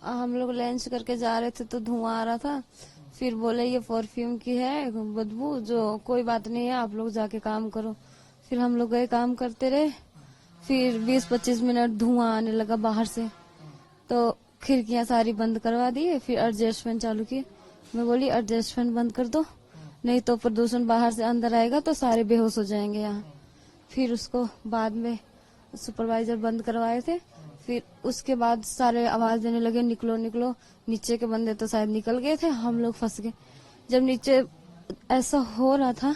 हम लोग लंच करके जा रहे थे तो धुआं आ रहा था। फिर बोले ये परफ्यूम की है बदबू, जो कोई बात नहीं है, आप लोग जाके काम करो। फिर हम लोग गए, काम करते रहे। फिर 20-25 मिनट धुआं आने लगा बाहर से, तो खिड़कियां सारी बंद करवा दिए। फिर एडजस्टमेंट चालू किए। मैं बोली एडजस्टमेंट बंद कर दो, नहीं तो प्रदूषण बाहर से अंदर आएगा तो सारे बेहोश हो जाएंगे यहाँ। फिर उसको बाद में सुपरवाइजर बंद करवाए थे। फिर उसके बाद सारे आवाज देने लगे निकलो निकलो। नीचे के बंदे तो शायद निकल गए थे, हम लोग फंस गए। जब नीचे ऐसा हो रहा था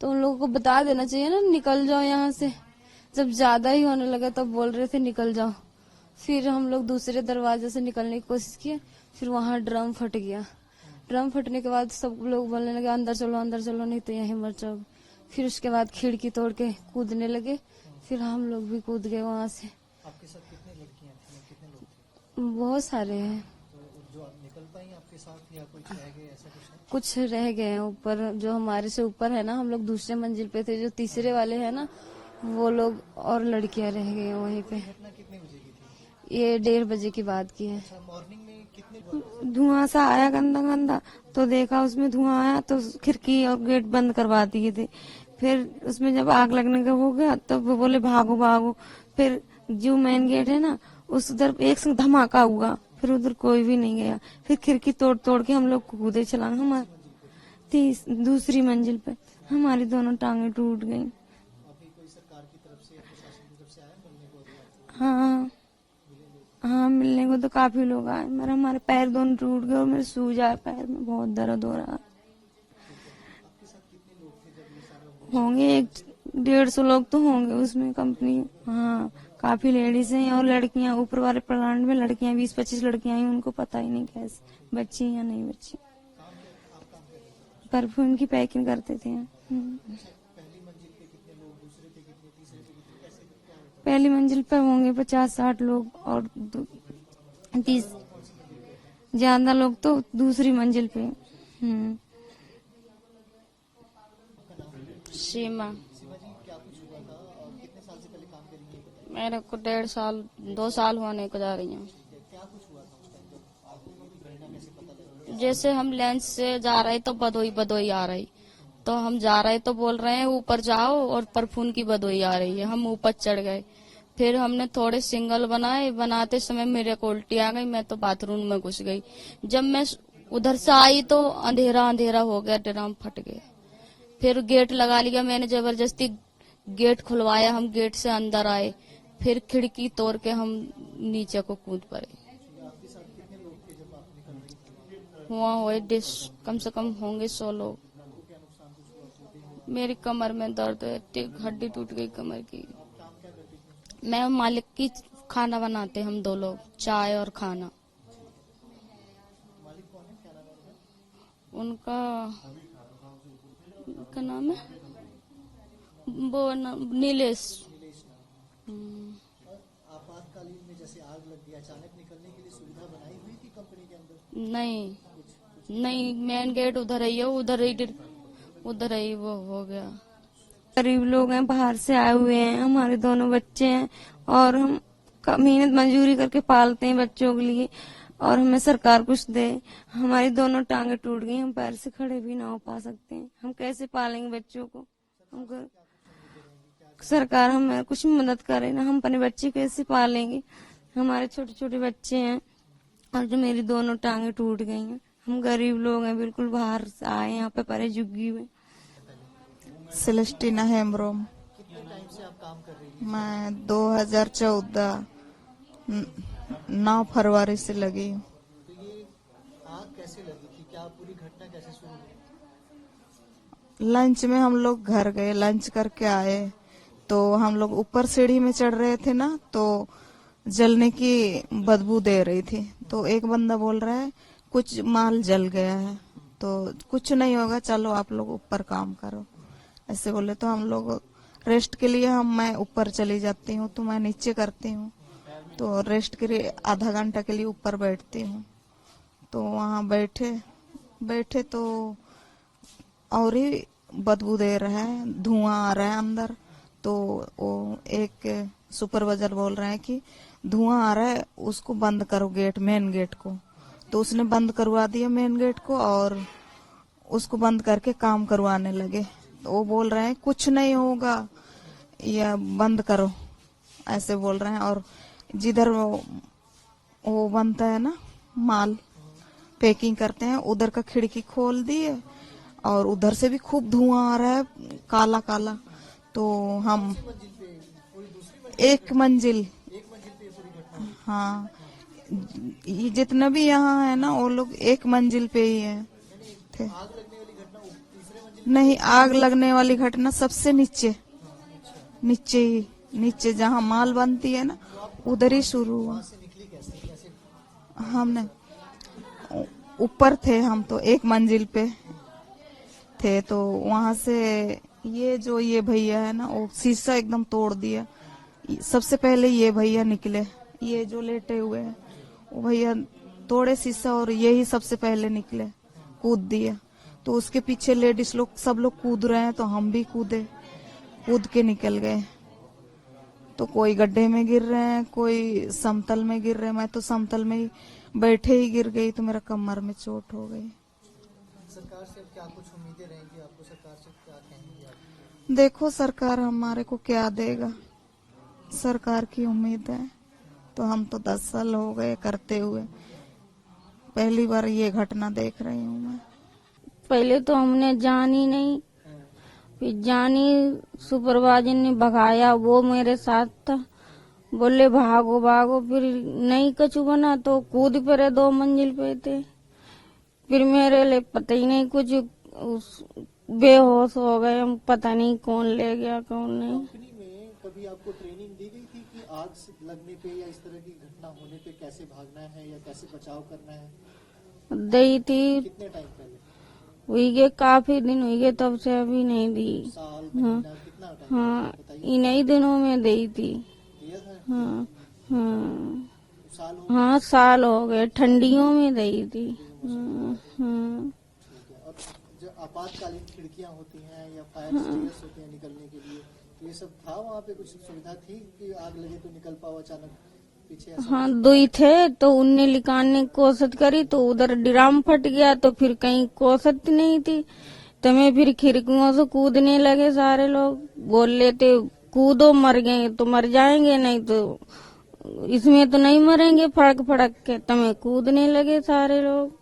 तो उन लोगों को बता देना चाहिए ना, निकल जाओ यहाँ से। जब ज्यादा ही होने लगा तब बोल रहे थे निकल जाओ। फिर हम लोग दूसरे दरवाजे से निकलने की कोशिश किए। फिर वहां ड्रम फट गया। ड्रम फटने के बाद सब लोग बोलने लगे अंदर चलो नहीं तो यहीं मर जाओगे। फिर उसके बाद खिड़की तोड़ के कूदने लगे। फिर हम लोग भी कूद गए वहां से। आपके साथ कितनी लड़कियां थी, कितने लोग थे? बहुत सारे हैं। तो जो आप निकल पाई आपके साथ या कुछ रह गए, ऐसा कुछ है? कुछ रह गए हैं ऊपर, जो हमारे से ऊपर है ना, हम लोग दूसरे मंजिल पे थे, जो तीसरे वाले हैं ना वो लोग और लड़कियां रह गई हैं वहीं पे। घटना कितने बजे की थी? ये 1:30 बजे की बात की है। अच्छा, मॉर्निंग में कितने? धुआं सा आया गंदा गंदा, तो देखा उसमें धुआं आया तो खिड़की और गेट बंद करवा दिए थे। फिर उसमें जब आग लगने का हो गया तब वो बोले भागो भागो। फिर जो मेन गेट है ना उस उधर एक संग धमाका हुआ, फिर उधर कोई भी नहीं गया। फिर खिड़की तोड़ तोड़ के हम लोग कूदे चला। हमारी दूसरी मंजिल पे हमारी दोनों टांगे टूट गई। अभी कोई सरकार की तरफ से या प्रशासन की तरफ से आया मिलने को? हाँ हाँ, मिलने को तो काफी लोग आए, मगर हमारे पैर दोनों टूट गए और मेरे सूज आए पैर में, बहुत दर्द हो रहा है। होंगे 150 लोग तो होंगे उसमें कंपनी। हाँ, काफी लेडीज हैं और लड़कियां। ऊपर वाले प्लांट में लड़कियां 20-25 लड़कियां हैं, उनको पता ही नहीं कैसे बच्ची या नहीं बच्ची। परफ्यूम की पैकिंग करते थे। पहली मंजिल पे होंगे 50-60 लोग और 30 ज्यादा लोग तो दूसरी मंजिल पे। सीमा। शिवा जी, क्या कुछ हुआ था और कितने साल से पहले काम कर रही है? मेरे को 1.5 साल 2 साल होने को जा रही हूँ। क्या कुछ हुआ था उस टाइम जब आपको घटना कैसे पता लगा? जैसे हम लंच से जा रहे तो बदोई बदोई आ रही, तो हम जा रहे तो बोल रहे हैं ऊपर जाओ, और परफ्यूम की बदोई आ रही है। हम ऊपर चढ़ गए। फिर हमने थोड़े सिंगल बनाए, बनाते समय मेरे को उल्टी आ गई, मैं तो बाथरूम में घुस गई। जब मैं उधर से आई तो अंधेरा अंधेरा हो गया, ड्रम फट गया। फिर गेट लगा लिया मैंने, जबरदस्ती गेट खुलवाया, हम गेट से अंदर आए। फिर खिड़की तोड़ के हम नीचे को कूद पड़े। हुआ हुए कम से कम होंगे 100 लोग। मेरी कमर में दर्द है, हड्डी टूट गई कमर की। मैं मालिक की खाना बनाते हम 2 लोग, चाय और खाना। उनका क्या नाम है, वो नीलेश। आपातकालीन में जैसे आग लग गई, अचानक निकलने के लिए सुविधा बनाई हुई थी कंपनी के अंदर? नहीं, मेन गेट उधर ही है, उधर ही वो हो गया। गरीब लोग हैं, बाहर से आए हुए हैं, हमारे दोनों बच्चे हैं और हम मेहनत मजदूरी करके पालते हैं बच्चों के लिए, और हमें सरकार कुछ दे। हमारी दोनों टांगे टूट गई, हम पैर से खड़े भी ना हो पा सकते हैं। हम कैसे पालेंगे बच्चों को? सरकार हमें कुछ मदद करे ना, हम अपने बच्चे कैसे पालेंगे? हमारे छोटे छोटे बच्चे हैं और जो मेरी दोनों टांगे टूट गई हैं। हम गरीब लोग हैं, बिल्कुल बाहर से आए यहाँ पे परे झुग्गी में। सेलेस्टिना हेम्ब्रोम। कितने टाइम से आप काम कर रही हैं? मैं 2014 9 फरवरी से लगी हूँ। तो ये आग कैसे लगी थी, क्या पूरी घटना कैसे शुरू हुई? लंच में हम लोग घर गए, लंच करके आए तो हम लोग ऊपर सीढ़ी में चढ़ रहे थे ना, तो जलने की बदबू दे रही थी। तो एक बंदा बोल रहा है कुछ माल जल गया है, तो कुछ नहीं होगा, चलो आप लोग ऊपर काम करो, ऐसे बोले। तो हम लोग रेस्ट के लिए मैं ऊपर चली जाती हूँ, तो मैं नीचे करती हूँ। तो रेस्ट के लिए आधा घंटा के लिए ऊपर बैठती हूँ। तो वहाँ बैठे तो और ही बदबू दे रहा है, धुआं आ रहा है अंदर। तो वो एक सुपरवाइजर बोल रहे हैं कि धुआं आ रहा है, उसको बंद करो गेट, मेन गेट को। तो उसने बंद करवा दिया मेन गेट को और उसको बंद करके काम करवाने लगे। तो वो बोल रहे हैं कुछ नहीं होगा या बंद करो, ऐसे बोल रहे हैं। और जिधर वो बनता है ना माल पैकिंग करते हैं, उधर का खिड़की खोल दिए और उधर से भी खूब धुआं आ रहा है, काला काला। तो हम एक मंजिल, हाँ, ये जितना भी यहाँ है ना वो लोग एक मंजिल पे ही है थे। नहीं, आग लगने वाली घटना सबसे नीचे, नीचे ही, नीचे जहाँ माल बनती है ना उधर ही शुरू हुआ। हमने ऊपर थे, हम तो एक मंजिल पे थे। तो वहां से ये भैया है ना वो शीशा एकदम तोड़ दिया। सबसे पहले ये भैया निकले, ये जो लेटे हुए हैं वो भैया तोड़े शीशा और यही सबसे पहले निकले, कूद दिया। तो उसके पीछे लेडीज लोग सब लोग कूद रहे हैं तो हम भी कूदे, कूद के निकल गए। तो कोई गड्ढे में गिर रहे हैं, कोई समतल में गिर रहे हैं। मैं तो समतल में ही बैठे ही गिर गई तो मेरा कमर में चोट हो गई। सरकार से क्या कुछ उम्मीदें रहेंगी आपको, सरकार से क्या कहेंगी आप? देखो सरकार हमारे को क्या देगा, सरकार की उम्मीद है। तो हम तो 10 साल हो गए करते हुए, पहली बार ये घटना देख रही हूँ मैं। पहले तो हमने जानी नहीं, फिर जानी सुपरवाइजर ने भगाया, वो मेरे साथ था, बोले भागो भागो। फिर नहीं कछु बना तो कूद पड़े, 2 मंजिल पे थे। फिर मेरे लिए पता ही नहीं कुछ, बेहोश हो गए हम, पता नहीं कौन ले गया कौन नहीं। कंपनी में कभी आपको ट्रेनिंग दी गई थी कि आग लगने पे या इस तरह की घटना होने पे कैसे भागना है या कैसे बचाव करना है? दी थी, कितने टाइम पहले? हुई गए काफी दिन हुई गए, तब से अभी नहीं दी। साल, महीना, कितना टाइम? हाँ, बताइए। इन्हीं दिनों में दी थी। दिया था? हाँ हाँ साल हो हाँ, साल हो गए, ठंडियों में दी थी। हाँ हाँ। गया। और जो आपातकालीन खिड़कियां होती हैं या फायर स्टेयर्स होते हैं निकलने के लिए, तो ये सब था वहाँ पे? कुछ सुविधा थी कि आग लगे तो निकल पाओ अचानक पीछे? ऐसा हाँ, दुई थे तो उनने निकालने की कोशिश करी तो उधर ड्राम फट गया, तो फिर कहीं कोशिश नहीं थी तो मैं फिर खिड़कियों से कूदने लगे। सारे लोग बोल लेते कूदो, मर गए तो मर जाएंगे, नहीं तो इसमें तो नहीं मरेंगे फड़क फड़क के। तो मैं कूदने लगे सारे लोग।